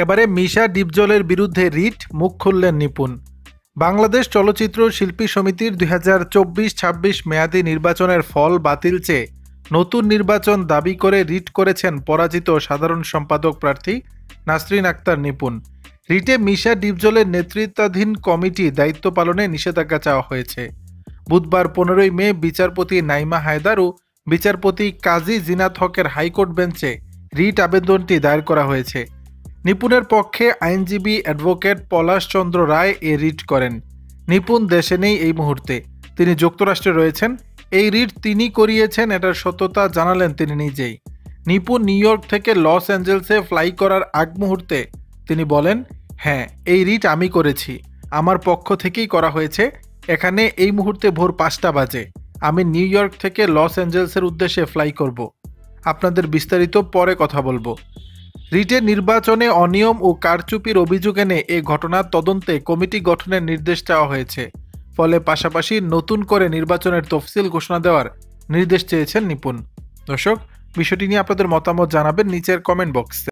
এবারে মিশা ডিপজলের বিরুদ্ধে রিট, মুখ খুললেন নিপুণ। বাংলাদেশ চলচ্চিত্র শিল্পী সমিতির 2024-26 মেয়াদী নির্বাচনের ফল বাতিল চেয়ে নতুন নির্বাচন দাবি করে রিট করেছেন পরাজিত সাধারণ সম্পাদক প্রার্থী নাসরিন আক্তার নিপুণ। রিটে মিশা ডিপজলের নেতৃত্বাধীন কমিটি দায়িত্ব পালনে নিষেধাজ্ঞা চাওয়া হয়েছে। বুধবার 15 মে বিচারপতি নাইমা হায়দার ও বিচারপতি কাজী জিনাত হকের হাইকোর্ট বেঞ্চে রিট আবেদনটি দায়ের করা হয়েছে। নিপুণের পক্ষে আইনজীবী অ্যাডভোকেট পলাশ চন্দ্র রায় এ রিট করেন। নিপুণ দেশে নেই এই মুহূর্তে, তিনি যুক্তরাষ্ট্রে রয়েছেন। এই রিট তিনি করিয়েছেন, এটার সত্যতা জানালেন তিনি নিজেই। নিপুণ নিউ ইয়র্ক থেকে লস অ্যাঞ্জেলসে ফ্লাই করার আগ মুহূর্তে তিনি বলেন, হ্যাঁ, এই রিট আমি করেছি, আমার পক্ষ থেকেই করা হয়েছে। এখানে এই মুহূর্তে ভোর 5টা বাজে। আমি নিউ ইয়র্ক থেকে লস অ্যাঞ্জেলসের উদ্দেশ্যে ফ্লাই করব। আপনাদের বিস্তারিত পরে কথা বলবো। রিটের নির্বাচনে অনিয়ম ও কারচুপির অভিযোগ এনে এ ঘটনার তদন্তে কমিটি গঠনের নির্দেশ চাওয়া হয়েছে। ফলে পাশাপাশি নতুন করে নির্বাচনের তফসিল ঘোষণা দেওয়ার নির্দেশ চেয়েছেন নিপুণ। দর্শক, বিষয়টি নিয়ে আপনাদের মতামত জানাবেন নিচের কমেন্ট বক্সে।